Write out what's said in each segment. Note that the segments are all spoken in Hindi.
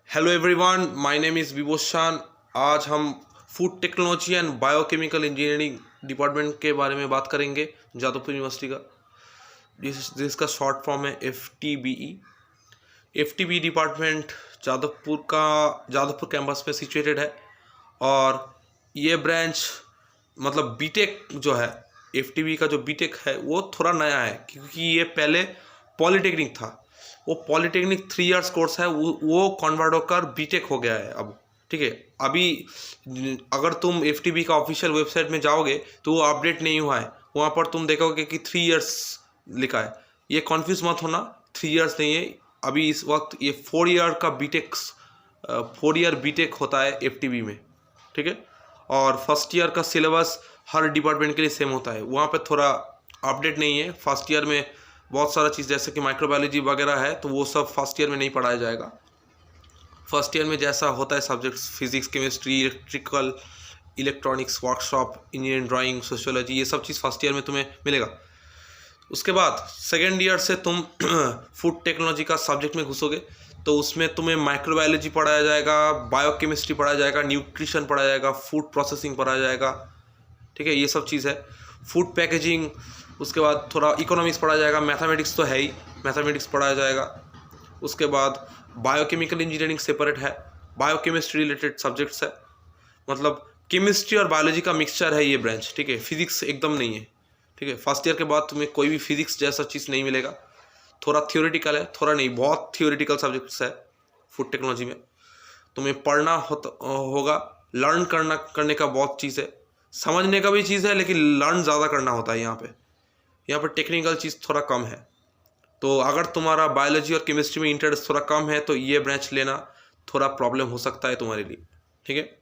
Hello everyone, my name is Vibhushan. आज हम food technology and biochemical engineering department के बारे में बात करेंगे। जादवपुर यूनिवर्सिटी का जिसका शॉर्ट फॉर्म है FTBE। FTBE department Jadavpur campus पे सिचुएटेड है। और ये ब्रांच मतलब बीटेक जो है, FTBE का जो बीटेक है वो थोड़ा नया है, क्योंकि ये पहले पॉलिटेक्निक था। वो पॉलिटेक्निक 3 इयर्स कोर्स है, वो कन्वर्ट होकर बीटेक हो गया है अब। ठीक है, अभी अगर तुम FTBE का ऑफिशियल वेबसाइट में जाओगे तो वो अपडेट नहीं हुआ है। वहाँ पर तुम देखोगे कि 3 इयर्स लिखा है। ये कन्फ्यूज मत होना, 3 इयर्स नहीं है। अभी इस वक्त ये 4 ईयर का बीटेक 4 ईयर बीटेक होता है FTBE में। ठीक है, और फर्स्ट ईयर का सिलेबस हर डिपार्टमेंट के लिए सेम होता है। वहाँ पे थोड़ा अपडेट नहीं है। फर्स्ट ईयर में बहुत सारा चीज़ जैसे कि माइक्रोबायोलॉजी वगैरह है, तो वो सब फर्स्ट ईयर में नहीं पढ़ाया जाएगा। फर्स्ट ईयर में जैसा होता है subjects physics, chemistry, electrical, electronics, workshop, engineering, drawing, sociology, ये सब चीज़ फर्स्ट ईयर में तुम्हें मिलेगा। उसके बाद सेकेंड ईयर से तुम फूड टेक्नोलॉजी का सब्जेक्ट में घुसोगे, तो उसमें तुम्हें माइक्रोबायोलॉजी पढ़ाया जाएगा, बायोकेमिस्ट्री पढ़ाया जाएगा, न्यूट्रिशन पढ़ाया जाएगा, फूड प्रोसेसिंग पढ़ाया जाएगा। ठीक है, ये सब चीज़ है। फूड पैकेजिंग, उसके बाद थोड़ा इकोनॉमिक्स पढ़ाया जाएगा, मैथमेटिक्स तो है ही, मैथमेटिक्स पढ़ाया जाएगा। उसके बाद बायोकेमिकल इंजीनियरिंग सेपरेट है, बायोकेमिस्ट्री रिलेटेड सब्जेक्ट्स है। मतलब केमिस्ट्री और बायोलॉजी का मिक्सचर है ये ब्रांच। ठीक है, फिजिक्स एकदम नहीं है। ठीक है, फर्स्ट ईयर के बाद तुम्हें कोई भी फिजिक्स जैसा चीज़ नहीं मिलेगा। थोड़ा थियोरेटिकल है, थोड़ा नहीं, बहुत थियोरेटिकल सब्जेक्ट्स है फूड टेक्नोलॉजी में। तुम्हें पढ़ना होगा, लर्न करने का बहुत चीज़ है, समझने का भी चीज़ है, लेकिन लर्न ज़्यादा करना होता है। यहाँ पर टेक्निकल चीज़ थोड़ा कम है। तो अगर तुम्हारा बायोलॉजी और केमिस्ट्री में इंटरेस्ट थोड़ा कम है तो ये ब्रांच लेना थोड़ा प्रॉब्लम हो सकता है तुम्हारे लिए। ठीक है,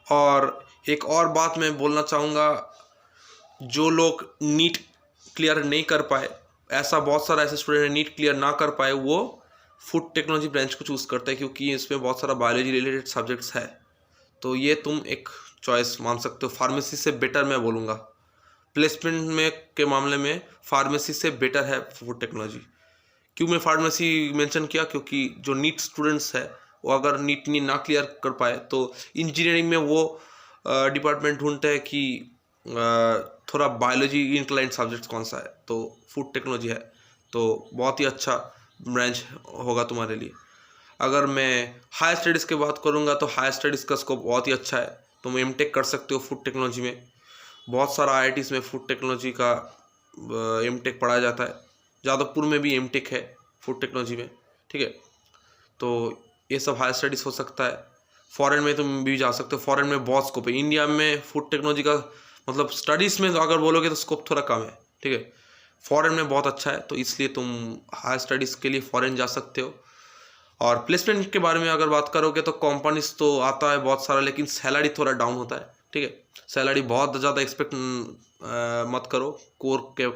और एक और बात मैं बोलना चाहूँगा, जो लोग नीट क्लियर नहीं कर पाए, बहुत सारा ऐसे स्टूडेंट हैं नीट क्लियर ना कर पाए, वो फूड टेक्नोलॉजी ब्रांच को चूज़ करते हैं, क्योंकि इसमें बहुत सारा बायोलॉजी रिलेटेड सब्जेक्ट्स है। तो ये तुम एक चॉइस मान सकते हो। फार्मेसी से बेटर मैं बोलूँगा, प्लेसमेंट में के मामले में फार्मेसी से बेटर है फूड टेक्नोलॉजी। क्यों मैं फार्मेसी मेंशन किया, क्योंकि जो नीट स्टूडेंट्स है वो अगर नीट ना क्लियर कर पाए तो इंजीनियरिंग में वो डिपार्टमेंट ढूंढते हैं कि थोड़ा बायोलॉजी इंक्लाइंड सब्जेक्ट कौन सा है, तो फूड टेक्नोलॉजी है। तो बहुत ही अच्छा ब्रांच होगा तुम्हारे लिए। अगर मैं हायर स्टडीज़ की बात करूँगा तो हायर स्टडीज़ का स्कोप बहुत ही अच्छा है। तुम एमटेक कर सकते हो फूड टेक्नोलॉजी में। बहुत सारा IITs में फूड टेक्नोलॉजी का एमटेक पढ़ाया जाता है। जादवपुर में भी एमटेक है फूड टेक्नोलॉजी में। ठीक है, तो ये सब हायर स्टडीज़ हो सकता है। फॉरेन में तुम भी जा सकते हो, फॉरेन में बहुत स्कोप है। इंडिया में फूड टेक्नोलॉजी का मतलब स्टडीज़ में अगर बोलोगे तो स्कोप थोड़ा कम है। ठीक है, फॉरेन में बहुत अच्छा है, तो इसलिए तुम हायर स्टडीज़ के लिए फॉरेन जा सकते हो। और प्लेसमेंट के बारे में अगर बात करोगे तो कंपनीज तो आता है बहुत सारा, लेकिन सैलरी थोड़ा डाउन होता है। ठीक है, सैलरी बहुत ज़्यादा एक्सपेक्ट मत करो। कोर के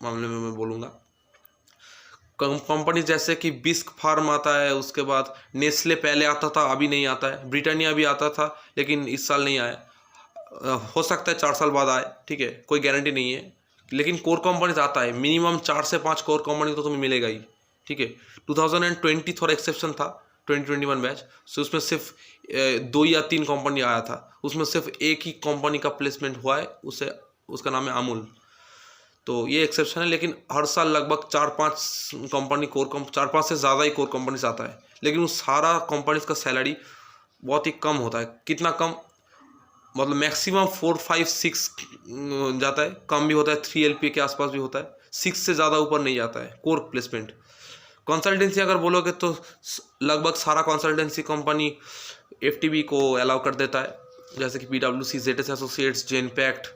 मामले में मैं बोलूँगा, कंपनी जैसे कि बिस्क फार्म आता है, उसके बाद नेस्ले पहले आता था, अभी नहीं आता है। ब्रिटानिया भी आता था लेकिन इस साल नहीं आया। हो सकता है 4 साल बाद आए। ठीक है, कोई गारंटी नहीं है, लेकिन कोर कंपनीज आता है। मिनिमम 4 से 5 कोर कंपनी तो तुम्हें मिलेगा ही। ठीक है, 2020 थोड़ा एक्सेप्शन था, 2021 बैच से उसमें सिर्फ 2 या 3 कंपनी आया था। उसमें सिर्फ एक ही कंपनी का प्लेसमेंट हुआ है, उसका नाम है अमूल। तो ये एक्सेप्शन है, लेकिन हर साल लगभग 4-5 कंपनी 4-5 से ज़्यादा ही कोर कंपनीज आता है। लेकिन उस सारा कंपनीज का सैलरी बहुत ही कम होता है। कितना कम, मतलब मैक्सिमम 4-5-6 जाता है, कम भी होता है 3 LPA के आसपास भी होता है, 6 से ज़्यादा ऊपर नहीं जाता है कोर प्लेसमेंट। कंसल्टेंसी अगर बोलोगे तो लगभग सारा कंसल्टेंसी कंपनी FTBE को अलाउ कर देता है, जैसे कि PwC, ZS associates, Genpact,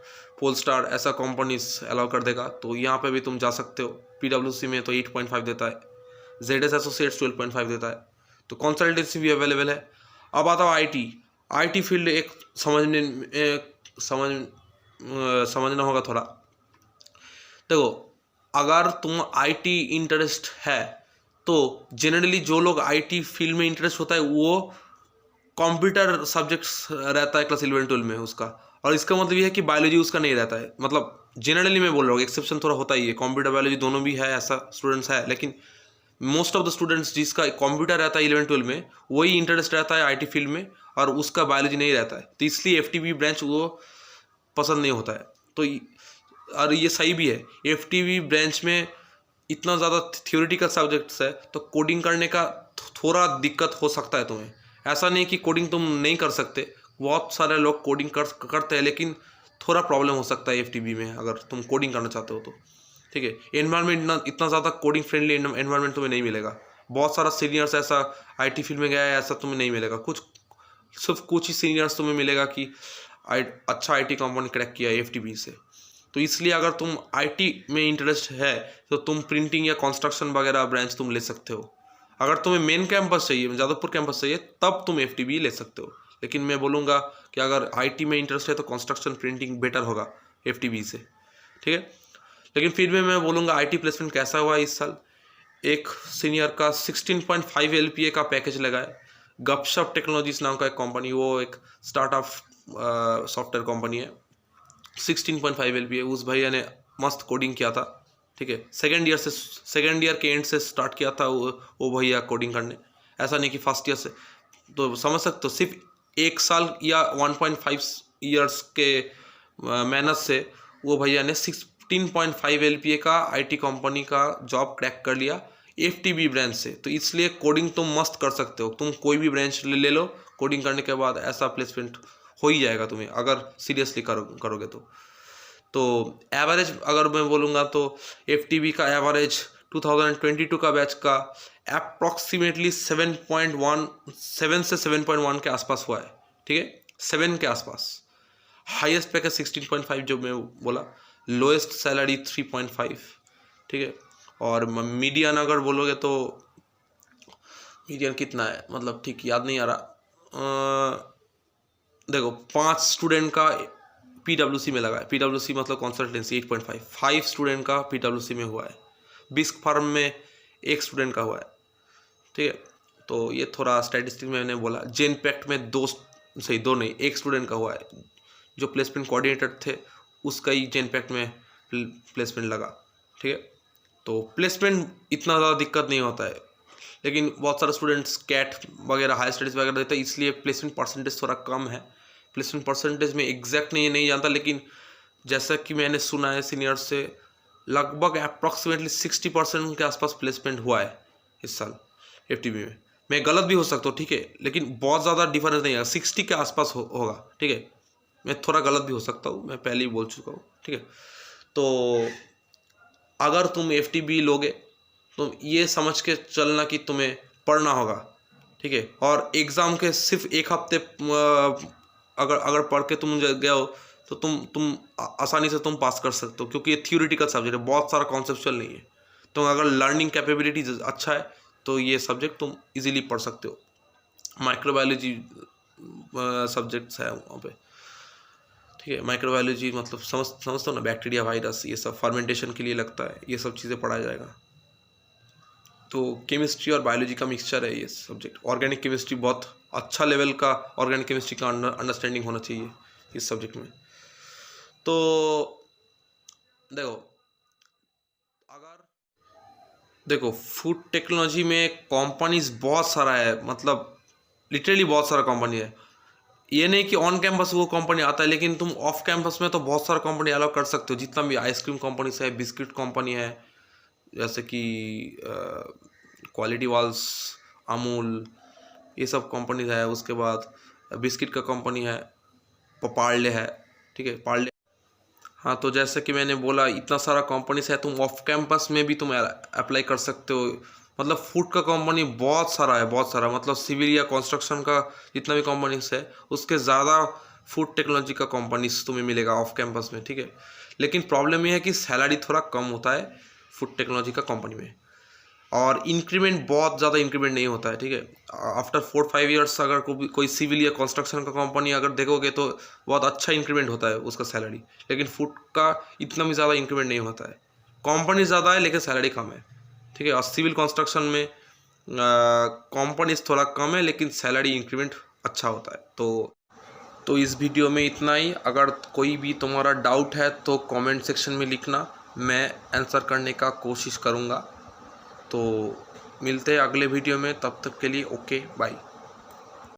Polestar, ऐसा कंपनीज अलाउ कर देगा। तो यहाँ पे भी तुम जा सकते हो। PwC में तो 8.5 देता है, ZS एसोसिएट्स 12.5 देता है, तो कंसल्टेंसी भी अवेलेबल है। अब आता है IT फील्ड। एक समझना होगा थोड़ा। देखो, अगर तुम IT इंटरेस्ट है तो जनरली जो लोग IT फील्ड में इंटरेस्ट होता है वो कंप्यूटर सब्जेक्ट्स रहता है क्लास 11-12 में उसका। और इसका मतलब ये है कि बायोलॉजी उसका नहीं रहता है। मतलब जनरली मैं बोल रहा हूँ, एक्सेप्शन थोड़ा होता ही है, कंप्यूटर बायोलॉजी दोनों भी है, ऐसा स्टूडेंट्स है। लेकिन मोस्ट ऑफ द स्टूडेंट्स जिसका कंप्यूटर रहता है 11-12 में, वही इंटरेस्ट रहता है आईटी फील्ड में, और उसका बायोलॉजी नहीं रहता है, तो इसलिए एफटीबी ब्रांच वो पसंद नहीं होता है। तो और ये सही भी है, एफटीबी ब्रांच में इतना ज़्यादा थ्योरेटिकल सब्जेक्ट्स है, तो कोडिंग करने का थोड़ा दिक्कत हो सकता है तुम्हें। ऐसा नहीं कि कोडिंग तुम नहीं कर सकते, बहुत सारे लोग कोडिंग करते हैं, लेकिन थोड़ा प्रॉब्लम हो सकता है एफटीबी में अगर तुम कोडिंग करना चाहते हो तो। ठीक है, एनवायरनमेंट इतना ज़्यादा कोडिंग फ्रेंडली एनवायरनमेंट तुम्हें नहीं मिलेगा। बहुत सारा सीनियर्स ऐसा आईटी फील्ड में गया है, ऐसा तुम्हें नहीं मिलेगा। सिर्फ कुछ ही सीनियर्स तुम्हें मिलेगा कि अच्छा आईटी कंपनी क्रैक किया है एफटीबी से। तो इसलिए अगर तुम आईटी में इंटरेस्ट है तो तुम प्रिंटिंग या कंस्ट्रक्शन वगैरह ब्रांच तुम ले सकते हो। अगर तुम्हें मेन कैंपस चाहिए, जादवपुर कैंपस चाहिए, तब तुम एफटीबी ले सकते हो। लेकिन मैं बोलूँगा कि अगर आईटी में इंटरेस्ट है तो कंस्ट्रक्शन प्रिंटिंग बेटर होगा एफटीबी से। ठीक है, लेकिन फिर भी मैं बोलूँगा आईटी प्लेसमेंट कैसा हुआ इस साल। एक सीनियर का 16.5 LPA का पैकेज लगा है। गपशप टेक्नोलॉजीज नाम का एक कंपनी, वो एक स्टार्टअप सॉफ्टवेयर कंपनी है। 16.5 LPA, उस भैया ने मस्त कोडिंग किया था। ठीक है, सेकेंड ईयर के एंड से स्टार्ट किया था वो भैया कोडिंग करने, ऐसा नहीं कि फर्स्ट ईयर से। तो समझ सकते हो, सिर्फ 1 साल या 1.5 ईयर्स के मेहनत से वो भैया ने 16.5 LPA का आईटी कंपनी का जॉब क्रैक कर लिया एफटीबी ब्रांच से। तो इसलिए कोडिंग तुम मस्त कर सकते हो, तुम कोई भी ब्रांच ले लो, कोडिंग करने के बाद ऐसा प्लेसमेंट हो ही जाएगा तुम्हें, अगर सीरियसली करोगे तो एवरेज अगर मैं बोलूँगा तो एफटीबी का एवरेज 2022 का बैच का अप्रॉक्सीमेटली 7 से 7.1 के आसपास हुआ है। ठीक है, 7 के आसपास। हाईएस्ट पैकेज 16.5 जो मैं बोला, लोएस्ट सैलरी 3.5। ठीक है, और मीडियन अगर बोलोगे तो मीडियन कितना है, मतलब ठीक याद नहीं आ रहा। देखो, 5 स्टूडेंट का पीडब्ल्यूसी में लगा है, पीडब्ल्यूसी मतलब कंसल्टेंसी 8.5, 5 स्टूडेंट का पीडब्ल्यूसी में हुआ है। बिस्क फार्म में 1 स्टूडेंट का हुआ है। ठीक है, तो ये थोड़ा स्टैटिस्टिक में मैंने बोला। जेनपैक्ट में 2 नहीं 1 स्टूडेंट का हुआ है। जो प्लेसमेंट कोऑर्डिनेटर थे उसका ही जेनपैक्ट में प्लेसमेंट लगा। ठीक है, तो प्लेसमेंट इतना ज़्यादा दिक्कत नहीं होता है, लेकिन बहुत सारे स्टूडेंट्स कैट वगैरह हाई स्टडीज़ वगैरह देते हैं, इसलिए प्लेसमेंट परसेंटेज थोड़ा कम है। प्लेसमेंट परसेंटेज में एग्जैक्ट नहीं जानता, लेकिन जैसा कि मैंने सुना है सीनियर से, लगभग अप्रॉक्सीमेटली 60% के आसपास प्लेसमेंट हुआ है इस साल एफटीबी में। मैं गलत भी हो सकता हूँ, ठीक है, लेकिन बहुत ज़्यादा डिफरेंस नहीं है, 60 के आसपास होगा। ठीक है, मैं थोड़ा गलत भी हो सकता हूँ, मैं पहले ही बोल चुका हूँ। ठीक है, तो अगर तुम एफटीबी लोगे तो ये समझ के चलना कि तुम्हें पढ़ना होगा। ठीक है, और एग्ज़ाम के सिर्फ 1 हफ्ते अगर पढ़ के तुम गए हो तो तुम आसानी से तुम पास कर सकते हो, क्योंकि ये थ्योरेटिकल सब्जेक्ट है, बहुत सारा कॉन्सेप्चुअल नहीं है। तो अगर लर्निंग कैपेबिलिटी अच्छा है तो ये सब्जेक्ट तुम इजीली पढ़ सकते हो। माइक्रोबायोलॉजी सब्जेक्ट्स है वहाँ पे। ठीक है, माइक्रोबायोलॉजी मतलब समझते हो ना, बैक्टीरिया, वायरस, ये सब फर्मेंटेशन के लिए लगता है, ये सब चीज़ें पढ़ाया जाएगा। तो केमिस्ट्री और बायोलॉजी का मिक्सचर है ये सब्जेक्ट। ऑर्गेनिक केमिस्ट्री बहुत अच्छा लेवल का, ऑर्गेनिक केमिस्ट्री का अंडरस्टैंडिंग होना चाहिए इस सब्जेक्ट में। तो देखो फूड टेक्नोलॉजी में कंपनीज बहुत सारा है, मतलब लिटरली बहुत सारा कंपनी है। ये नहीं कि ऑन कैंपस वो कंपनी आता है, लेकिन तुम ऑफ कैंपस में तो बहुत सारा कंपनी अलाउ कर सकते हो। जितना भी आइसक्रीम कंपनीज है, बिस्किट कंपनी है, जैसे कि क्वालिटी वाल्स, अमूल, ये सब कंपनीज है। उसके बाद बिस्किट का कंपनी है, पार्ले है। ठीक है, पार्ले। हाँ, तो जैसे कि मैंने बोला, इतना सारा कंपनीज है, तुम ऑफ कैंपस में भी तुम अप्लाई कर सकते हो। मतलब फूड का कंपनी बहुत सारा है, बहुत सारा, मतलब सिविल या कंस्ट्रक्शन का जितना भी कंपनीज है उसके ज़्यादा फूड टेक्नोलॉजी का कंपनीज तुम्हें मिलेगा ऑफ कैंपस में। ठीक है, लेकिन प्रॉब्लम ये है कि सैलरी थोड़ा कम होता है फूड टेक्नोलॉजी का कंपनी में, और इंक्रीमेंट बहुत ज़्यादा इंक्रीमेंट नहीं होता है। ठीक है, आफ्टर 4-5 ईयर्स अगर कोई सिविल या कंस्ट्रक्शन का कंपनी अगर देखोगे तो बहुत अच्छा इंक्रीमेंट होता है उसका सैलरी, लेकिन फूड का इतना भी ज़्यादा इंक्रीमेंट नहीं होता है। कंपनी ज़्यादा है लेकिन सैलरी कम है। ठीक है, और सिविल कंस्ट्रक्शन में कंपनीज थोड़ा कम है लेकिन सैलरी इंक्रीमेंट अच्छा होता है। तो इस वीडियो में इतना ही। अगर कोई भी तुम्हारा डाउट है तो कमेंट सेक्शन में लिखना, मैं आंसर करने का कोशिश करूँगा। तो मिलते हैं अगले वीडियो में, तब तक के लिए ओके बाय।